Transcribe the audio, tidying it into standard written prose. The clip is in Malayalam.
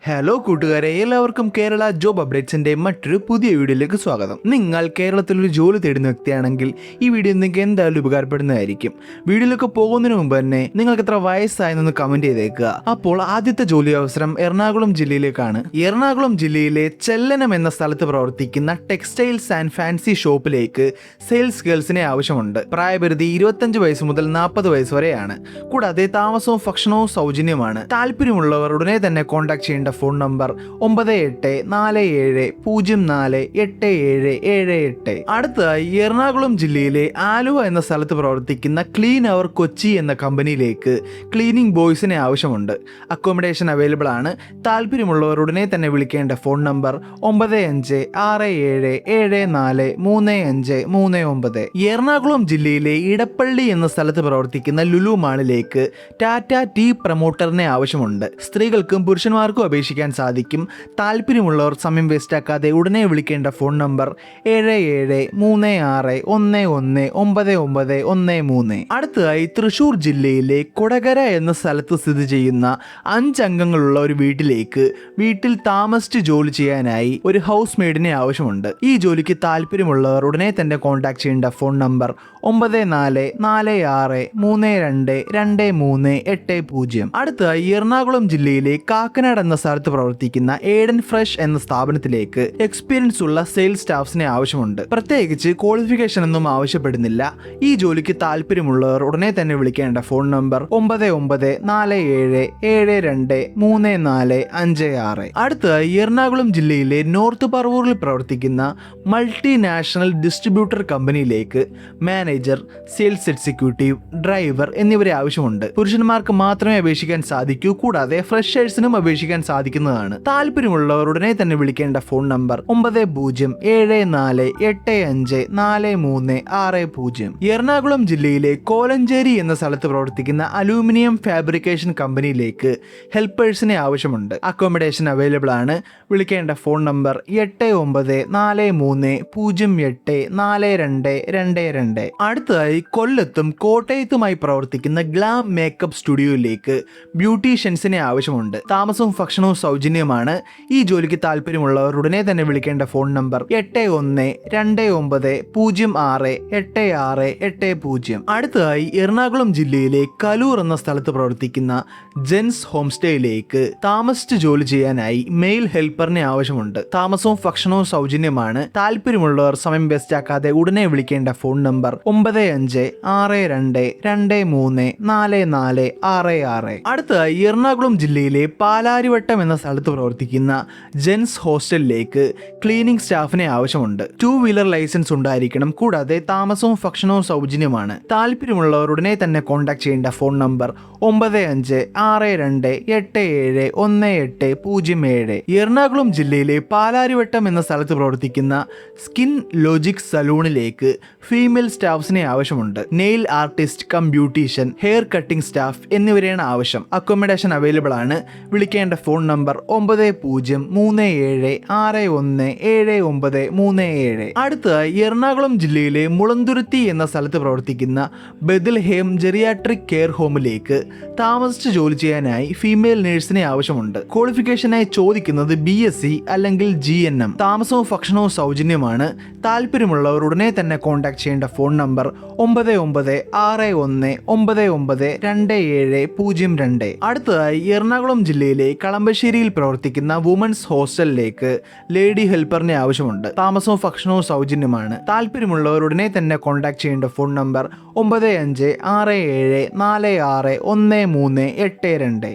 ഹലോ കൂട്ടുകാരെ, എല്ലാവർക്കും കേരള ജോബ് അപ്ഡേറ്റ്സിന്റെ മറ്റൊരു പുതിയ വീഡിയോയിലേക്ക് സ്വാഗതം. നിങ്ങൾ കേരളത്തിൽ ഒരു ജോലി തേടുന്ന വ്യക്തിയാണെങ്കിൽ ഈ വീഡിയോ നിങ്ങൾക്ക് എന്തായാലും ഉപകാരപ്പെടുന്നതായിരിക്കും. വീഡിയോയിലേക്ക് പോകുന്നതിന് മുമ്പ് തന്നെ നിങ്ങൾക്ക് എത്ര വയസ്സായെന്നൊന്ന് കമന്റ് ചെയ്തേക്കുക. അപ്പോൾ ആദ്യത്തെ ജോലി അവസരം എറണാകുളം ജില്ലയിലേക്കാണ്. എറണാകുളം ജില്ലയിലെ ചെല്ലനം എന്ന സ്ഥലത്ത് പ്രവർത്തിക്കുന്ന ടെക്സ്റ്റൈൽസ് ആൻഡ് ഫാൻസി ഷോപ്പിലേക്ക് സെയിൽസ് ഗേൾസിനെ ആവശ്യമുണ്ട്. പ്രായപരിധി 25 വയസ്സ് മുതൽ 40 വയസ്സ് വരെയാണ്. കൂടാതെ താമസവും ഭക്ഷണവും സൗജന്യമാണ്. താല്പര്യമുള്ളവർ ഉടനെ തന്നെ കോൺടാക്ട് ചെയ്യേണ്ട ഫോൺ നമ്പർ 9847048778. അടുത്തതായി എറണാകുളം ജില്ലയിലെ ആലുവ എന്ന സ്ഥലത്ത് പ്രവർത്തിക്കുന്ന ക്ലീൻ അവർ കൊച്ചി എന്ന കമ്പനിയിലേക്ക് ക്ലീനിങ് ബോയ്സിനെ ആവശ്യമുണ്ട്. അക്കോമഡേഷൻ അവൈലബിൾ ആണ്. താല്പര്യമുള്ളവർ ഉടനെ തന്നെ വിളിക്കേണ്ട ഫോൺ നമ്പർ 9567743539. എറണാകുളം ജില്ലയിലെ ഇടപ്പള്ളി എന്ന സ്ഥലത്ത് പ്രവർത്തിക്കുന്ന ലുലു മാളിലേക്ക് ടാറ്റ ടീ പ്രൊമോട്ടറിനെ ആവശ്യമുണ്ട്. സ്ത്രീകൾക്കും പുരുഷന്മാർക്കും അപേക്ഷിക്കാൻ സാധിക്കും. താല്പര്യമുള്ളവർ സമയം വേസ്റ്റാക്കാതെ ഉടനെ വിളിക്കേണ്ട ഫോൺ നമ്പർ 7736119913. അടുത്തതായി തൃശൂർ ജില്ലയിലെ കൊടകര എന്ന സ്ഥലത്ത് സ്ഥിതി ചെയ്യുന്ന 5 അംഗങ്ങളുള്ള ഒരു വീട്ടിൽ താമസിച്ച് ജോലി ചെയ്യാനായി ഒരു ഹൗസ് മെയ്ഡിനെ ആവശ്യമുണ്ട്. ഈ ജോലിക്ക് താല്പര്യമുള്ളവർ ഉടനെ തന്നെ കോൺടാക്ട് ചെയ്യേണ്ട ഫോൺ നമ്പർ 9446322380. അടുത്തതായി എറണാകുളം ജില്ലയിലെ കാക്കനാട് എന്ന സ്ഥലത്ത് പ്രവർത്തിക്കുന്ന ഏഡൻ ഫ്രഷ് എന്ന സ്ഥാപനത്തിലേക്ക് എക്സ്പീരിയൻസ് ഉള്ള സെയിൽസ് സ്റ്റാഫ്സിനെ ആവശ്യമുണ്ട്. പ്രത്യേകിച്ച് ക്വാളിഫിക്കേഷൻ ഒന്നും ആവശ്യപ്പെടുന്നില്ല. ഈ ജോലിക്ക് താല്പര്യമുള്ളവർ ഉടനെ തന്നെ വിളിക്കേണ്ട ഫോൺ നമ്പർ 9947723456. അടുത്തതായി എറണാകുളം ജില്ലയിലെ നോർത്ത് പറവൂരിൽ പ്രവർത്തിക്കുന്ന മൾട്ടിനാഷണൽ ഡിസ്ട്രിബ്യൂട്ടർ കമ്പനിയിലേക്ക് മാനേജർ, സെയിൽസ് എക്സിക്യൂട്ടീവ്, ഡ്രൈവർ എന്നിവരെ ആവശ്യമുണ്ട്. പുരുഷന്മാർക്ക് മാത്രമേ അപേക്ഷിക്കാൻ സാധിക്കൂ. കൂടാതെ ഫ്രഷേഴ്സിനും അപേക്ഷിക്കാൻ സാധിക്കുന്നതാണ്. താല്പര്യമുള്ളവർ ഉടനെ തന്നെ വിളിക്കേണ്ട ഫോൺ നമ്പർ 9074854360. എറണാകുളം ജില്ലയിലെ കോലഞ്ചേരി എന്ന സ്ഥലത്ത് പ്രവർത്തിക്കുന്ന അലൂമിനിയം ഫാബ്രിക്കേഷൻ കമ്പനിയിലേക്ക് ഹെൽപ്പേഴ്സിനെ ആവശ്യമുണ്ട്. അക്കോമഡേഷൻ അവൈലബിൾ ആണ്. വിളിക്കേണ്ട ഫോൺ നമ്പർ 8943084222. അടുത്തതായി കൊല്ലത്തും കോട്ടയത്തുമായി പ്രവർത്തിക്കുന്ന ഗ്ലാം മേക്കപ്പ് സ്റ്റുഡിയോയിലേക്ക് ബ്യൂട്ടീഷ്യൻസിനെ ആവശ്യമുണ്ട്. താമസവും ഭക്ഷണവും സൗജന്യമാണ്. ഈ ജോലിക്ക് താല്പര്യമുള്ളവർ ഉടനെ തന്നെ വിളിക്കേണ്ട ഫോൺ നമ്പർ 8129068680. അടുത്തതായി എറണാകുളം ജില്ലയിലെ കലൂർ എന്ന സ്ഥലത്ത് പ്രവർത്തിക്കുന്ന ജെൻസ് ഹോം സ്റ്റേയിലേക്ക് താമസിച്ച് ജോലി ചെയ്യാനായി മെയിൽ ഹെൽപ്പറിനെ ആവശ്യമുണ്ട്. താമസവും ഭക്ഷണവും സൗജന്യമാണ്. താല്പര്യമുള്ളവർ സമയം വേസ്റ്റാക്കാതെ ഉടനെ വിളിക്കേണ്ട ഫോൺ നമ്പർ 9562234466. അടുത്തതായി എറണാകുളം ജില്ലയിലെ പാലാരിവട്ടം എന്ന സ്ഥലത്ത് പ്രവർത്തിക്കുന്ന ജെൻസ് ഹോസ്റ്റലിലേക്ക് ക്ലീനിംഗ് സ്റ്റാഫിനെ ആവശ്യമുണ്ട്. 2 വീലർ ലൈസൻസ് ഉണ്ടായിരിക്കണം. കൂടാതെ താമസവും ഭക്ഷണവും സൗജന്യമാണ്. താല്പര്യമുള്ളവർ ഉടനെ തന്നെ കോൺടാക്ട് ചെയ്യേണ്ട ഫോൺ നമ്പർ 9562871807. എറണാകുളം ജില്ലയിലെ പാലാരിവട്ടം എന്ന സ്ഥലത്ത് പ്രവർത്തിക്കുന്ന സ്കിൻ ലോജിക് സലൂണിലേക്ക് ഫീമെയിൽ സ്റ്റാഫ്സിനെ ആവശ്യമുണ്ട്. Nail artist cum beautician, hair cutting staff എന്നിവരെയാണ് ആവശ്യം. അക്കോമഡേഷൻ അവൈലബിൾ ആണ്. വിളിക്കേണ്ട ഫോൺ നമ്പർ 9037617937. അടുത്തതായി എറണാകുളം ജില്ലയിലെ മുളന്തുരുത്തി എന്ന സ്ഥലത്ത് പ്രവർത്തിക്കുന്ന ബെഥൽഹേം ജെറിയാട്രിക് കെയർ ഹോമിലേക്ക് താമസിച്ച് ജോലി ചെയ്യാനായി ഫീമെയിൽ നഴ്സിനെ ആവശ്യമുണ്ട്. ക്വാളിഫിക്കേഷനായി ചോദിക്കുന്നത് BSc അല്ലെങ്കിൽ GNM. താമസവും ഭക്ഷണവും സൗജന്യമാണ്. താല്പര്യമുള്ളവർ ഉടനെ തന്നെ കോൺടാക്ട് ചെയ്യേണ്ട ഫോൺ നമ്പർ 9961992702. അടുത്തതായി എറണാകുളം ജില്ലയിലെ കളമ്പശ്ശേരിയിൽ പ്രവർത്തിക്കുന്ന വുമൻസ് ഹോസ്റ്റലിലേക്ക് ലേഡി ഹെൽപ്പറിനെ ആവശ്യമുണ്ട്. താമസവും ഭക്ഷണവും സൗജന്യമാണ്. താല്പര്യമുള്ളവർ ഉടനെ തന്നെ കോൺടാക്ട് ചെയ്യേണ്ട ഫോൺ നമ്പർ 9567461382.